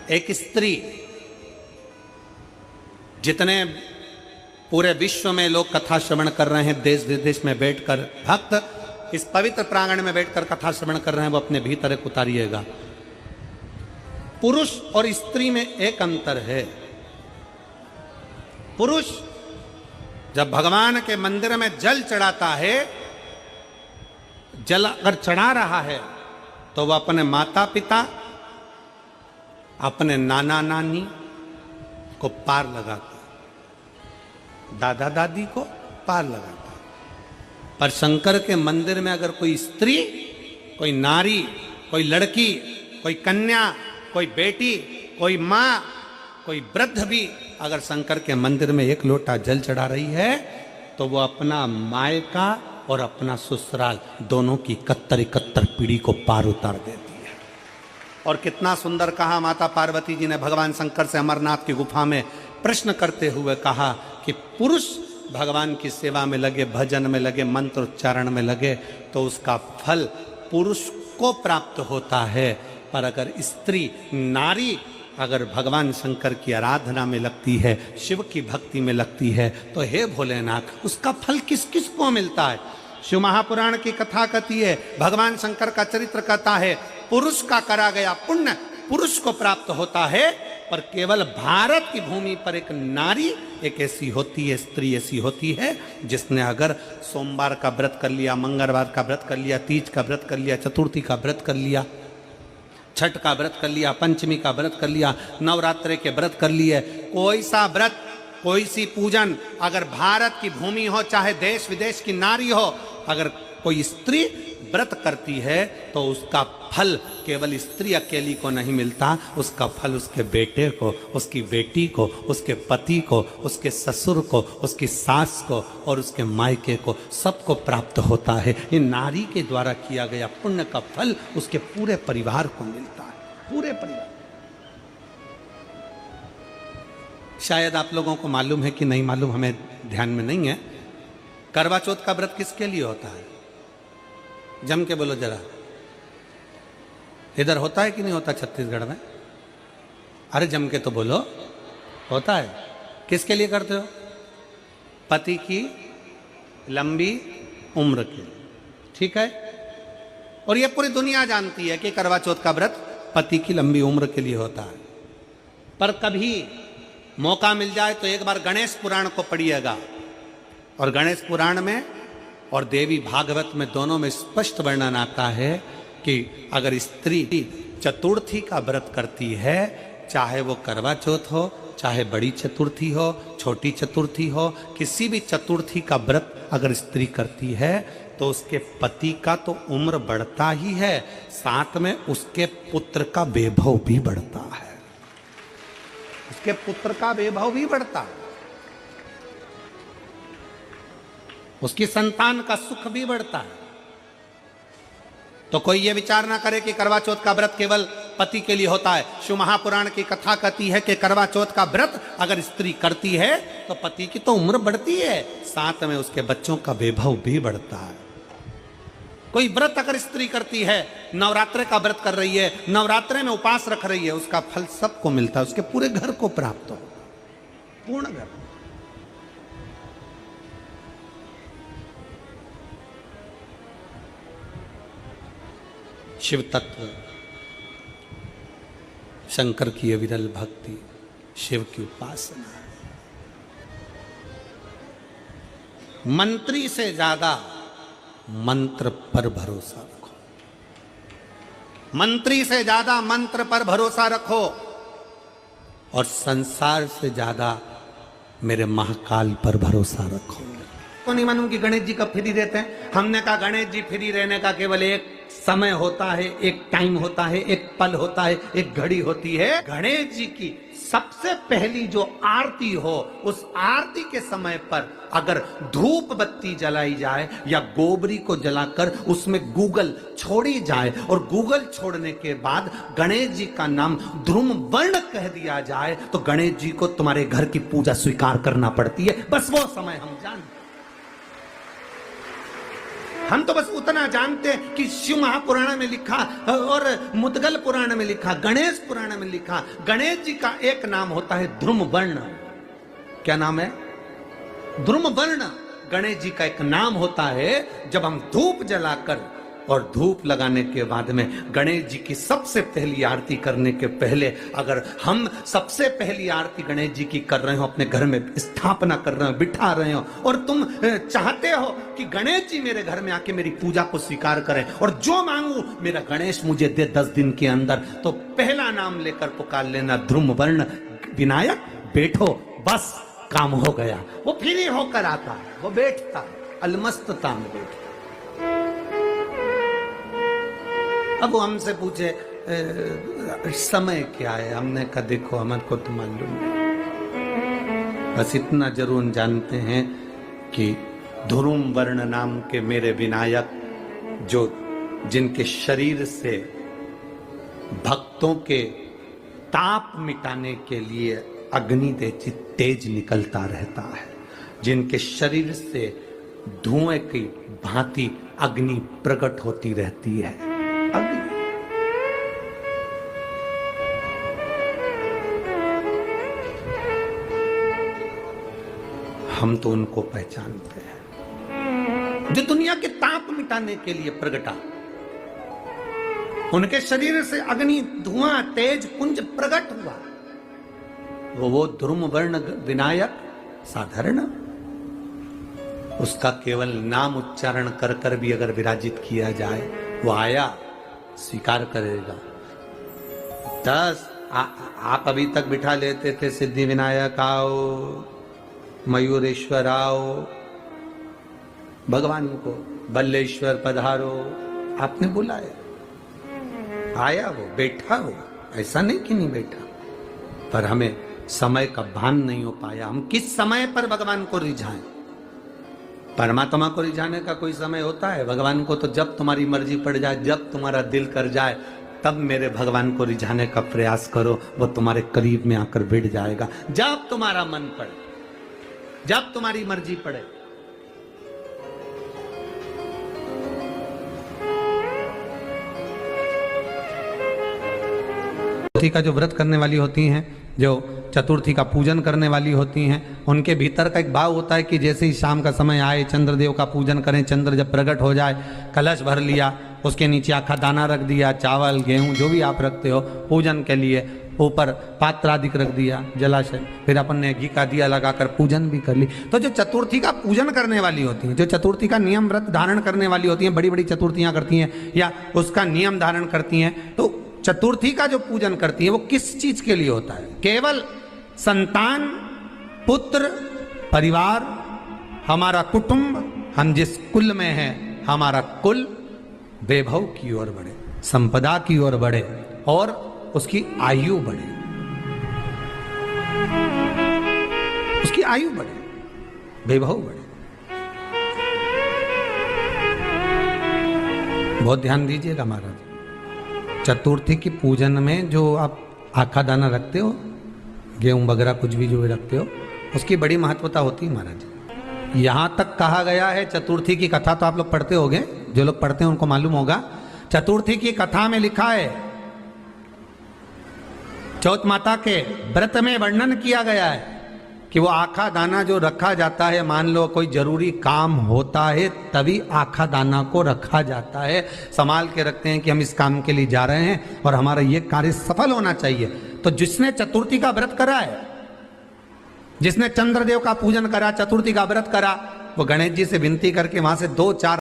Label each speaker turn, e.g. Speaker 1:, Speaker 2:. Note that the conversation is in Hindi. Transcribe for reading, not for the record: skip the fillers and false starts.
Speaker 1: एक स्त्री, जितने पूरे विश्व में लोग कथा श्रवण कर रहे हैं, देश विदेश में बैठकर भक्त इस पवित्र प्रांगण में बैठकर कथा श्रवण कर रहे हैं, वो अपने भीतर एक उतारिएगा। पुरुष और स्त्री में एक अंतर है। पुरुष जब भगवान के मंदिर में जल चढ़ाता है, जल अगर चढ़ा रहा है तो वह अपने माता पिता, अपने नाना नानी को पार लगाता, दादा दादी को पार लगाता। पर शंकर के मंदिर में अगर कोई स्त्री, कोई नारी, कोई लड़की, कोई कन्या, कोई बेटी, कोई माँ, कोई वृद्ध भी अगर शंकर के मंदिर में एक लोटा जल चढ़ा रही है तो वो अपना मायका और अपना ससुराल दोनों की 71 पीढ़ी को पार उतार देती है। और कितना सुंदर कहा माता पार्वती जी ने भगवान शंकर से अमरनाथ की गुफा में प्रश्न करते हुए कहा कि पुरुष भगवान की सेवा में लगे, भजन में लगे, मंत्र उच्चारण में लगे तो उसका फल पुरुष को प्राप्त होता है, पर अगर स्त्री, नारी अगर भगवान शंकर की आराधना में लगती है, शिव की भक्ति में लगती है, तो हे भोलेनाथ उसका फल किस किस को मिलता है। शिव महापुराण की कथा कहती है, भगवान शंकर का चरित्र कहता है, पुरुष का करा गया पुण्य पुरुष को प्राप्त होता है, पर केवल भारत की भूमि पर एक नारी एक ऐसी होती है, स्त्री ऐसी होती है जिसने अगर सोमवार का व्रत कर लिया, मंगलवार का व्रत कर लिया, तीज का व्रत कर लिया, चतुर्थी का व्रत कर लिया, छठ का व्रत कर लिया, पंचमी का व्रत कर लिया, नवरात्रे के व्रत कर लिए, कोई सा व्रत, कोई सी पूजन अगर भारत की भूमि हो, चाहे देश विदेश की नारी हो, अगर कोई स्त्री व्रत करती है तो उसका फल केवल स्त्री अकेली को नहीं मिलता, उसका फल उसके बेटे को, उसकी बेटी को, उसके पति को, उसके ससुर को, उसकी सास को और उसके मायके को, सबको प्राप्त होता है। ये नारी के द्वारा किया गया पुण्य का फल उसके पूरे परिवार को मिलता है, पूरे परिवार। शायद आप लोगों को मालूम है कि नहीं मालूम, हमें ध्यान में नहीं है, करवा चौथ का व्रत किसके लिए होता है? जम के बोलो जरा, इधर होता है कि नहीं होता छत्तीसगढ़ में? अरे जम के तो बोलो, होता है। किसके लिए करते हो? पति की लंबी उम्र के लिए, ठीक है। और ये पूरी दुनिया जानती है कि करवा चौथ का व्रत पति की लंबी उम्र के लिए होता है। पर कभी मौका मिल जाए तो एक बार गणेश पुराण को पढ़िएगा, और गणेश पुराण में और देवी भागवत में दोनों में स्पष्ट वर्णन आता है कि अगर स्त्री चतुर्थी का व्रत करती है, चाहे वो करवा चौथ हो, चाहे बड़ी चतुर्थी हो, छोटी चतुर्थी हो, किसी भी चतुर्थी का व्रत अगर स्त्री करती है तो उसके पति का तो उम्र बढ़ता ही है, साथ में उसके पुत्र का वैभव भी बढ़ता है, उसके पुत्र का वैभव भी बढ़ता है, उसकी संतान का सुख भी बढ़ता है। तो कोई ये विचार ना करे कि करवा चौथ का व्रत केवल पति के लिए होता है। शिव महापुराण की कथा कहती है कि करवा चौथ का व्रत अगर स्त्री करती है तो पति की तो उम्र बढ़ती है, साथ में उसके बच्चों का वैभव भी बढ़ता है। कोई व्रत अगर स्त्री करती है, नवरात्रे का व्रत कर रही है, नवरात्रे में उपास रख रही है, उसका फल सबको मिलता है, उसके पूरे घर को प्राप्त होता है, पूर्ण घर। शिव तत्व, शंकर की अविरल भक्ति, शिव की उपासना। मंत्री से ज्यादा मंत्र पर भरोसा रखो, मंत्री से ज्यादा मंत्र पर भरोसा रखो, और संसार से ज्यादा मेरे महाकाल पर भरोसा रखो। तो नहीं मालूम कि गणेश जी कब फ्री रहते हैं? हमने कहा गणेश जी फ्री रहने का केवल एक समय होता है, एक टाइम होता है, एक पल होता है, एक घड़ी होती है। गणेश जी की सबसे पहली जो आरती हो, उस आरती के समय पर अगर धूप बत्ती जलाई जाए या गोबरी को जलाकर उसमें गूगल छोड़ी जाए और गूगल छोड़ने के बाद गणेश जी का नाम ध्रुम वर्ण कह दिया जाए तो गणेश जी को तुम्हारे घर की पूजा स्वीकार करना पड़ती है। बस वो समय हम जानते। हम तो बस उतना जानते हैं कि शिव महापुराण में लिखा और मुद्गल पुराण में लिखा, गणेश पुराण में लिखा, गणेश जी का एक नाम होता है ध्रुमवर्ण। क्या नाम है? ध्रुमवर्ण। गणेश जी का एक नाम होता है। जब हम धूप जलाकर और धूप लगाने के बाद में गणेश जी की सबसे पहली आरती करने के पहले अगर हम सबसे पहली आरती गणेश जी की कर रहे हो, अपने घर में स्थापना कर रहे हो, बिठा रहे हो, और तुम चाहते हो कि गणेश जी मेरे घर में आके मेरी पूजा को स्वीकार करें और जो मांगू मेरा गणेश मुझे दे 10 दिन के अंदर, तो पहला नाम लेकर पुकार लेना ध्रुमवर्ण विनायक, बैठो, बस काम हो गया। वो फिर ही होकर आता है, वो बैठता है, अलमस्तता में बैठता। अब वो हमसे पूछे समय क्या है, हमने कहा देखो हमारे को तो मालूम नहीं, बस इतना जरूर जानते हैं कि ध्रुमवर्ण नाम के मेरे विनायक, जो जिनके शरीर से भक्तों के ताप मिटाने के लिए अग्नि तेज निकलता रहता है, जिनके शरीर से धुएं की भांति अग्नि प्रकट होती रहती है। अग्नि हम तो उनको पहचानते हैं जो दुनिया के ताप मिटाने के लिए प्रगटा, उनके शरीर से अग्नि धुआं तेज पुंज प्रकट हुआ। वो ध्रुमवर्ण विनायक साधारण, उसका केवल नाम उच्चारण कर कर भी अगर विराजित किया जाए, वो आया स्वीकार करेगा। 10 आप अभी तक बिठा लेते थे सिद्धि विनायक आओ, मयूरेश्वर आओ, भगवान को बल्लेश्वर पधारो, आपने बुलाया, आया वो, बैठा वो, ऐसा नहीं कि नहीं बैठा, पर हमें समय का भान नहीं हो पाया। हम किस समय पर भगवान को रिझाएं? परमात्मा को रिझाने का कोई समय होता है? भगवान को तो जब तुम्हारी मर्जी पड़ जाए, जब तुम्हारा दिल कर जाए, तब मेरे भगवान को रिझाने का प्रयास करो, वो तुम्हारे करीब में आकर बैठ जाएगा। जब तुम्हारा मन पड़े, जब तुम्हारी मर्जी पड़े। चतुर्थी का जो व्रत करने वाली होती हैं, जो चतुर्थी का पूजन करने वाली होती हैं, उनके भीतर का एक भाव होता है कि जैसे ही शाम का समय आए चंद्रदेव का पूजन करें, चंद्र जब प्रकट हो जाए, कलश भर लिया, उसके नीचे आखा दाना रख दिया, चावल गेहूं जो भी आप रखते हो पूजन के लिए, ऊपर पात्र आदि रख दिया, जलाशय, फिर अपन ने घी का दिया लगाकर पूजन भी कर ली। तो जो चतुर्थी का पूजन करने वाली होती हैं, जो चतुर्थी का नियम व्रत धारण करने वाली होती हैं, बड़ी बड़ी चतुर्थियां करती हैं या उसका नियम धारण करती हैं, तो चतुर्थी का जो पूजन करती है वो किस चीज के लिए होता है? केवल संतान, पुत्र, परिवार, हमारा कुटुंब, हम जिस कुल में हैं, हमारा कुल वैभव की ओर बढ़े, संपदा की ओर बढ़े और उसकी आयु बढ़े, उसकी आयु बढ़े, वैभव बढ़े। बहुत ध्यान दीजिएगा महाराज, चतुर्थी की पूजन में जो आप आखा दाना रखते हो, गेहूं वगैरह कुछ भी जो भी रखते हो, उसकी बड़ी महत्वता होती है महाराज। यहां तक कहा गया है, चतुर्थी की कथा तो आप लोग पढ़ते होंगे, जो लोग पढ़ते हैं उनको मालूम होगा, चतुर्थी की कथा में लिखा है, चौथ माता के व्रत में वर्णन किया गया है कि वो आखा दाना जो रखा जाता है, मान लो कोई जरूरी काम होता है तभी आखा दाना को रखा जाता है, संभाल के रखते हैं कि हम इस काम के लिए जा रहे हैं और हमारा ये कार्य सफल होना चाहिए। तो जिसने चतुर्थी का व्रत करा है, जिसने चंद्रदेव का पूजन करा, चतुर्थी का व्रत करा, वो गणेश जी से विनती करके वहां से 2-4